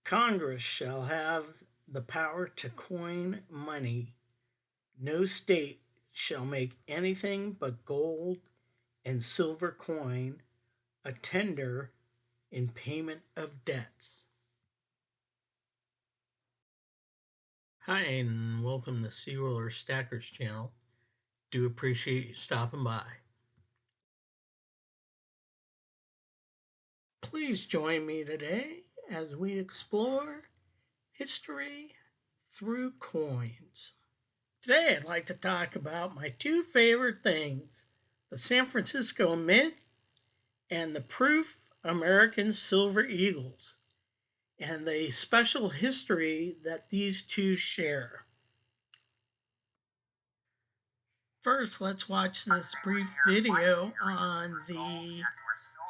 Congress shall have the power to coin money. No state shall make anything but gold and silver coin a tender in payment of debts. Hi, and welcome to Searoller Stackers channel. Do appreciate you stopping by. Please join me today as we explore history through coins. Today I'd like to talk about my two favorite things, the San Francisco Mint and the Proof American Silver Eagles, and the special history that these two share. First, let's watch this brief video on the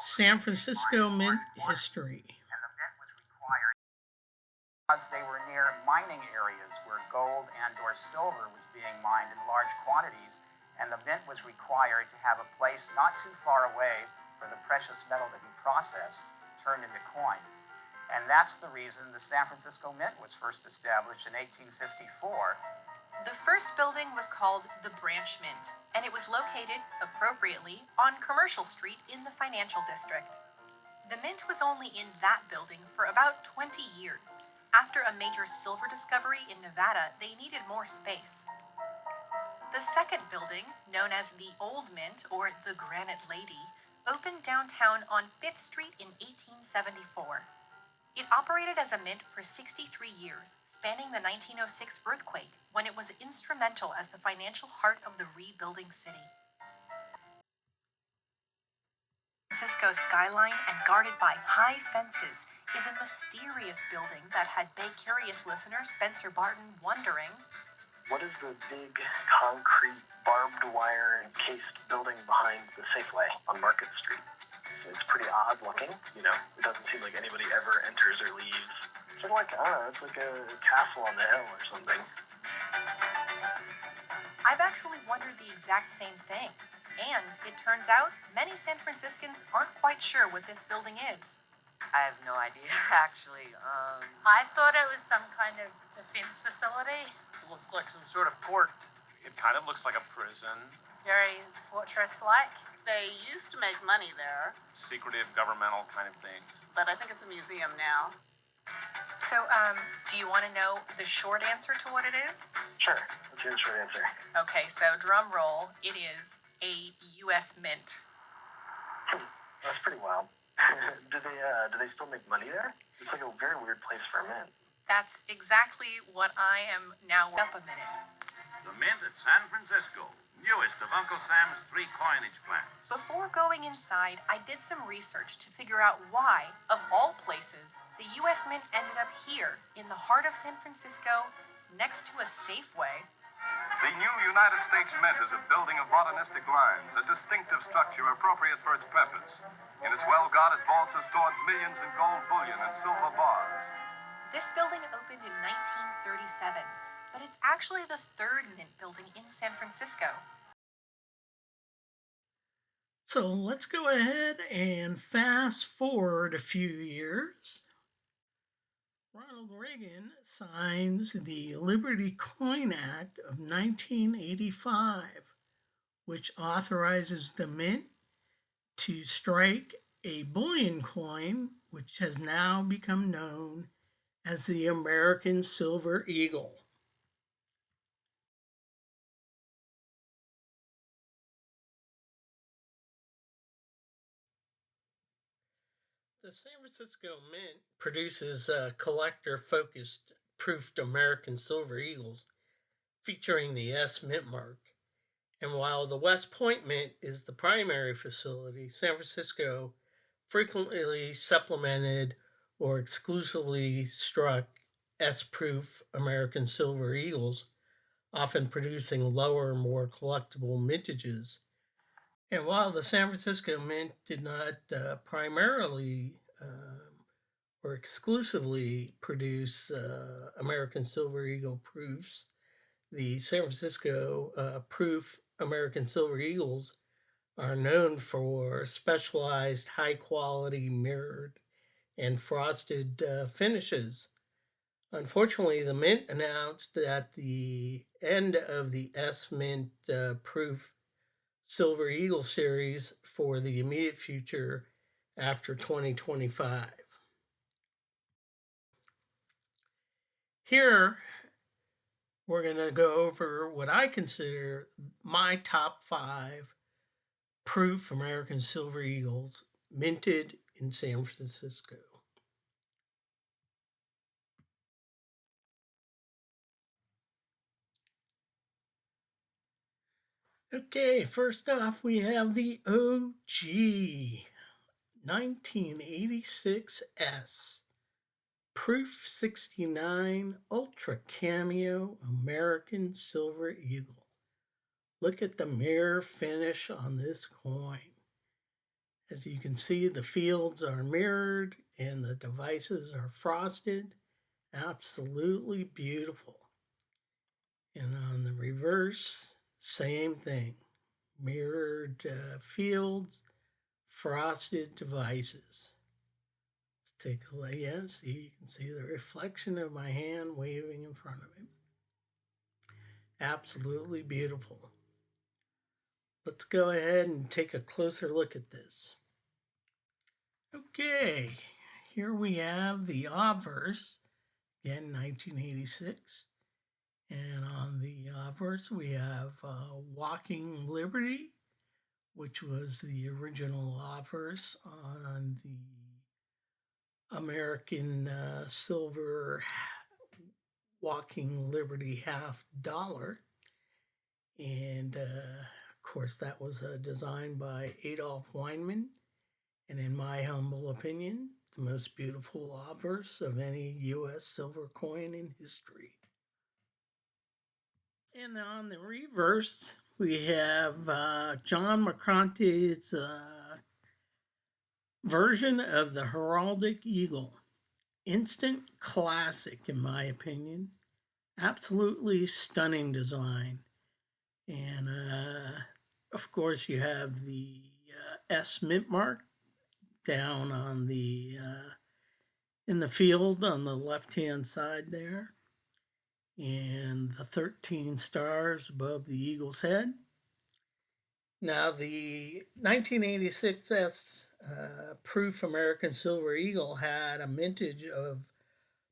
San Francisco Mint history. Because they were near mining areas where gold and or silver was being mined in large quantities, and the mint was required to have a place not too far away for the precious metal to be processed, turned into coins. And that's the reason the San Francisco Mint was first established in 1854. The first building was called the Branch Mint, and it was located, appropriately, on Commercial Street in the financial district. The mint was only in that building for about 20 years. After a major silver discovery in Nevada, they needed more space. The second building, known as the Old Mint, or the Granite Lady, opened downtown on 5th Street in 1874. It operated as a mint for 63 years, spanning the 1906 earthquake, when it was instrumental as the financial heart of the rebuilding city. Francisco skyline and guarded by high fences is a mysterious building that had Bay Curious listener Spencer Barton wondering, what is the big concrete barbed wire encased building behind the Safeway on Market Street? It's pretty odd looking, it doesn't seem like anybody ever enters or leaves. It's like a castle on the hill or something. I've actually wondered the exact same thing. And it turns out many San Franciscans aren't quite sure what this building is. I have no idea, actually. I thought it was some kind of defense facility. It looks like some sort of fort. It kind of looks like a prison. Very fortress-like. They used to make money there. Secretive, governmental kind of things. But I think it's a museum now. So, do you want to know the short answer to what it is? Sure, let's hear the short answer. Okay, so drum roll, it is a U.S. mint. That's pretty wild. Do they still make money there? It's like a very weird place for a mint. That's exactly what I am now. Up a minute. The Mint at San Francisco, newest of Uncle Sam's 3 coinage plants. Before going inside, I did some research to figure out why, of all places, the U.S. Mint ended up here, in the heart of San Francisco, next to a Safeway. The new United States Mint is a building of modernistic lines, a distinctive structure appropriate for its purpose. In its well-guarded vaults are stored millions in gold bullion and silver bars. This building opened in 1937, but it's actually the third mint building in San Francisco. So let's go ahead and fast forward a few years. Ronald Reagan signs the Liberty Coin Act of 1985, which authorizes the mint to strike a bullion coin, which has now become known as the American Silver Eagle. The San Francisco Mint produces collector-focused proofed American Silver Eagles featuring the S Mint mark. And while the West Point Mint is the primary facility, San Francisco frequently supplemented or exclusively struck S-proof American Silver Eagles, often producing lower, more collectible mintages. And while the San Francisco Mint did not primarily or exclusively produce American Silver Eagle proofs, the San Francisco proof American Silver Eagles are known for specialized high-quality mirrored and frosted finishes. Unfortunately, the Mint announced that the end of the S Mint Proof Silver Eagle series for the immediate future after 2025. Here, we're going to go over what I consider my top 5 proof American Silver Eagles minted in San Francisco. Okay, first off, we have the OG 1986S Proof 69 Ultra Cameo American Silver Eagle. Look at the mirror finish on this coin. As you can see, the fields are mirrored and the devices are frosted. Absolutely beautiful. And on the reverse, same thing. Mirrored fields, frosted devices. Let's take a look. Yeah, see, you can see the reflection of my hand waving in front of it. Absolutely beautiful. Let's go ahead and take a closer look at this. Okay, here we have the obverse, again 1986. And on the obverse we have Walking Liberty, which was the original obverse on the American silver Walking Liberty $50. And of course, that was designed by Adolf Weinman. And in my humble opinion, the most beautiful obverse of any U.S. silver coin in history. And on the reverse, we have John McContey's version of the Heraldic Eagle. Instant classic, in my opinion. Absolutely stunning design. And of course, you have the S Mint mark down on the in the field on the left-hand side there, and the 13 stars above the eagle's head. Now, the 1986S Proof American Silver Eagle had a mintage of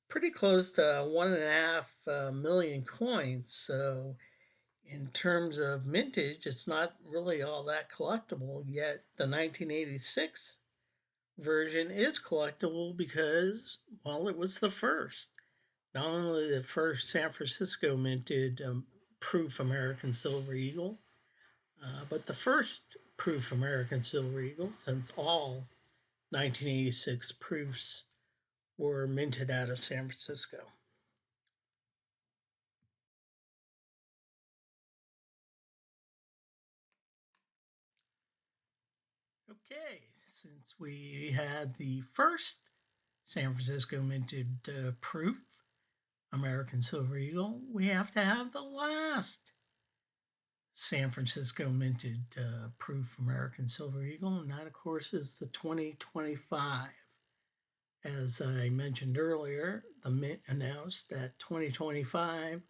pretty close to 1.5 million coins. So in terms of mintage, it's not really all that collectible, yet the 1986 version is collectible because, well, it was the first. Not only the first San Francisco minted Proof American Silver Eagle, but the first Proof American Silver Eagle, since all 1986 proofs were minted out of San Francisco. Okay, since we had the first San Francisco minted proof American Silver Eagle, we have to have the last San Francisco minted proof American Silver Eagle, and that, of course, is the 2025. As I mentioned earlier, the Mint announced that 2025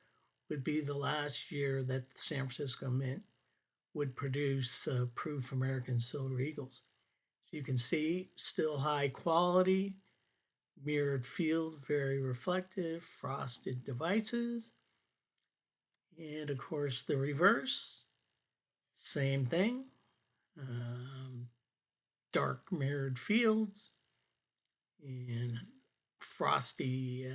would be the last year that the San Francisco Mint would produce proof American Silver Eagles. So you can see, still high quality, mirrored field, very reflective, frosted devices. And of course, the reverse, same thing. Dark mirrored fields and frosty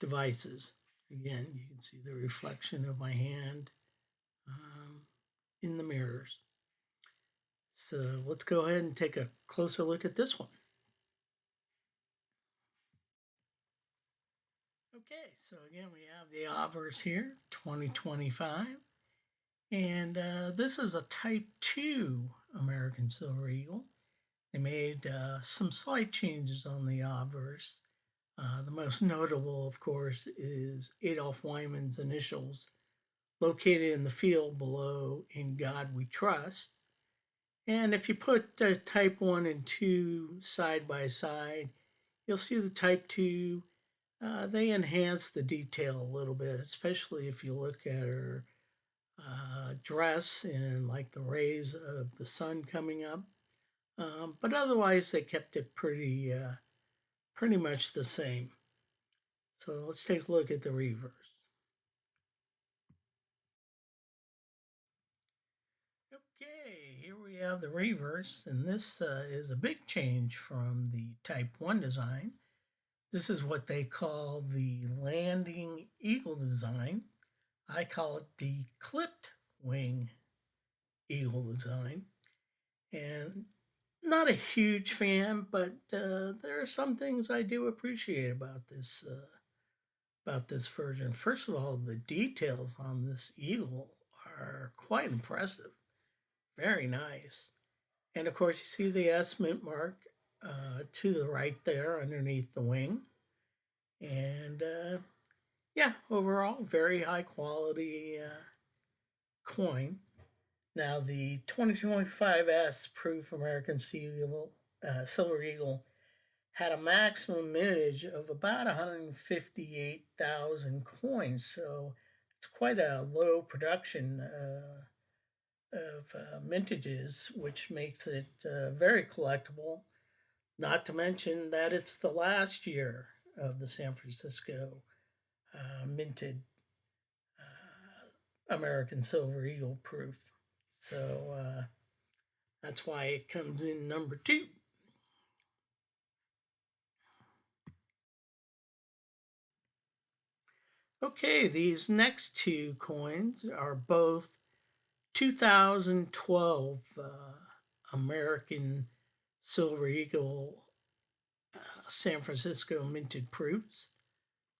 devices. Again, you can see the reflection of my hand in the mirrors. So let's go ahead and take a closer look at this one. Okay, so again, we have the obverse here, 2025. And this is a Type 2 American Silver Eagle. They made some slight changes on the obverse. The most notable, of course, is Adolf Weinman's initials located in the field below "In God We Trust." And if you put type 1 and 2 side by side, you'll see the type 2, they enhance the detail a little bit, especially if you look at her dress and like the rays of the sun coming up. But otherwise, they kept it pretty much the same. So let's take a look at the reverse. Okay, here we have the reverse, and this is a big change from the Type 1 design. This is what they call the landing eagle design. I call it the clipped wing eagle design. And not a huge fan, but there are some things I do appreciate about this version. First of all, the details on this eagle are quite impressive. Very nice. And of course, you see the S mint mark to the right there underneath the wing. And yeah, overall, very high quality coin. Now, the 2025S Proof American Silver Eagle had a maximum mintage of about 158,000 coins, so it's quite a low production of mintages, which makes it very collectible. Not to mention that it's the last year of the San Francisco minted American Silver Eagle proof. So that's why it comes in number 2. Okay, these next 2 coins are both 2012 American Silver Eagle San Francisco minted proofs.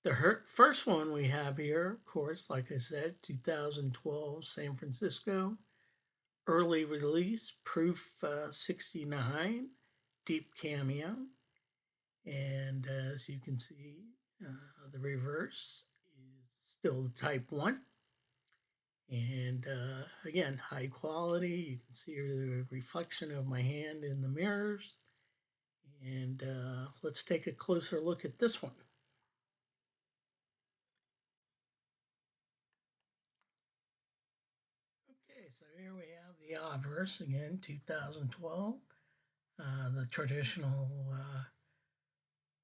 The first one we have here, of course, like I said, 2012 San Francisco early release, proof 69, deep cameo. And as you can see, the reverse is still the type 1. And again, high quality. You can see the reflection of my hand in the mirrors. And let's take a closer look at this one. Okay, so here we have the obverse again, 2012. The traditional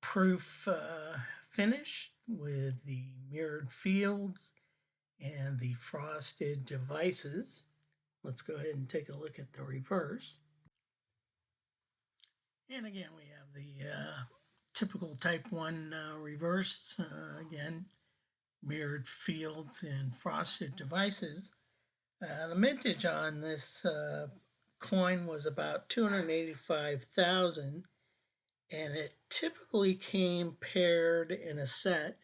proof finish with the mirrored fields and the frosted devices. Let's go ahead and take a look at the reverse. And again, we have the typical Type 1 reverse. Again, mirrored fields and frosted devices. The mintage on this coin was about 285,000, and it typically came paired in a set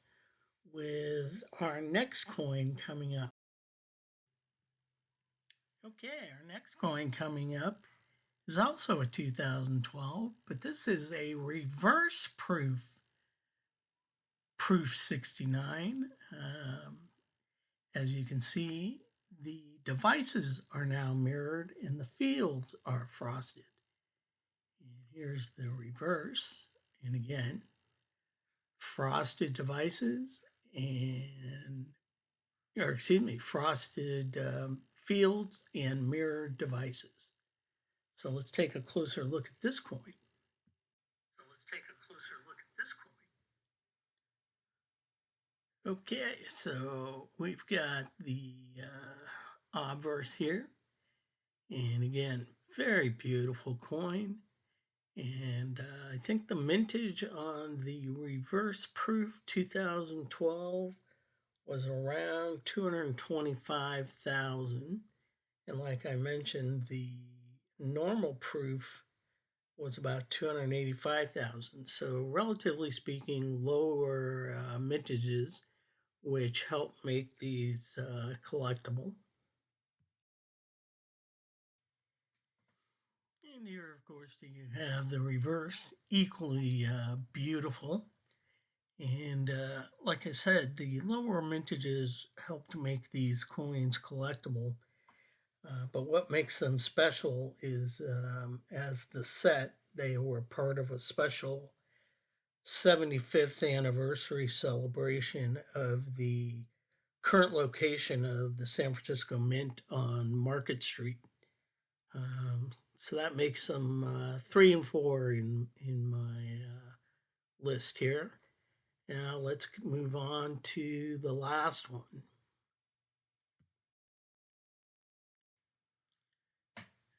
with our next coin coming up. Okay, our next coin coming up is also a 2012, but this is a reverse proof 69. As you can see, the devices are now mirrored and the fields are frosted. And here's the reverse, and again, frosted devices frosted fields and mirrored devices. So let's take a closer look at this coin. Okay, so we've got the obverse here. And again, very beautiful coin. And I think the mintage on the reverse proof 2012 was around 225,000. And like I mentioned, the normal proof was about 285,000. So relatively speaking, lower mintages, which help make these collectible. And here, of course, you have the reverse, equally beautiful. And like I said, the lower mintages help to make these coins collectible. But what makes them special is as the set, they were part of a special 75th anniversary celebration of the current location of the San Francisco Mint on Market Street. So that makes them 3 and 4 in my list here. Now let's move on to the last one.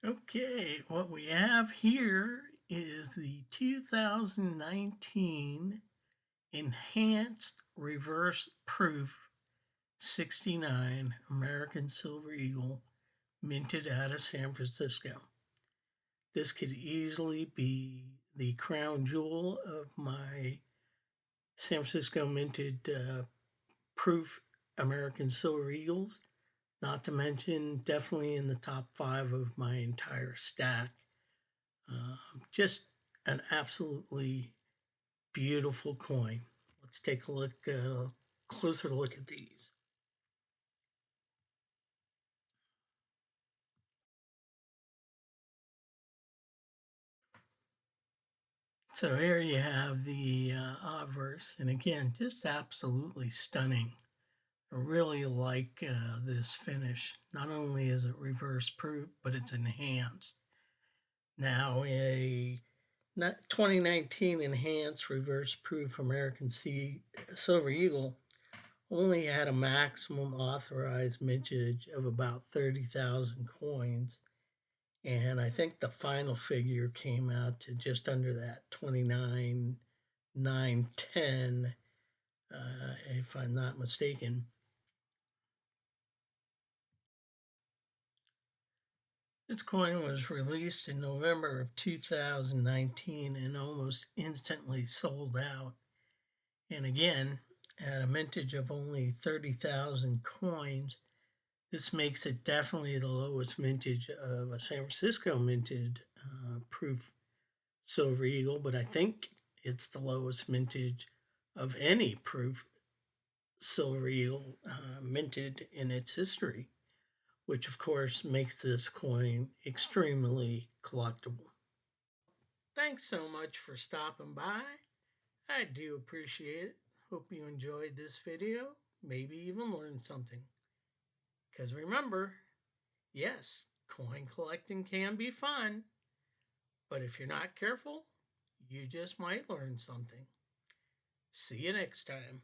Okay, what we have here is the 2019 Enhanced Reverse Proof 69 American Silver Eagle, minted out of San Francisco. This could easily be the crown jewel of my San Francisco minted proof American Silver Eagles. Not to mention, definitely in the top 5 of my entire stack. Just an absolutely beautiful coin. Let's take a closer look at these. So here you have the obverse, and again, just absolutely stunning. I really like this finish. Not only is it reverse proof, but it's enhanced. Now, a 2019 enhanced reverse proof American Silver Eagle only had a maximum authorized mintage of about 30,000 coins. And I think the final figure came out to just under that, 29,910, if I'm not mistaken. This coin was released in November of 2019 and almost instantly sold out. And again, at a mintage of only 30,000 coins, this makes it definitely the lowest mintage of a San Francisco minted proof Silver Eagle, but I think it's the lowest mintage of any proof Silver Eagle minted in its history, which of course makes this coin extremely collectible. Thanks so much for stopping by. I do appreciate it. Hope you enjoyed this video, maybe even learned something. Because remember, yes, coin collecting can be fun, but if you're not careful, you just might learn something. See you next time.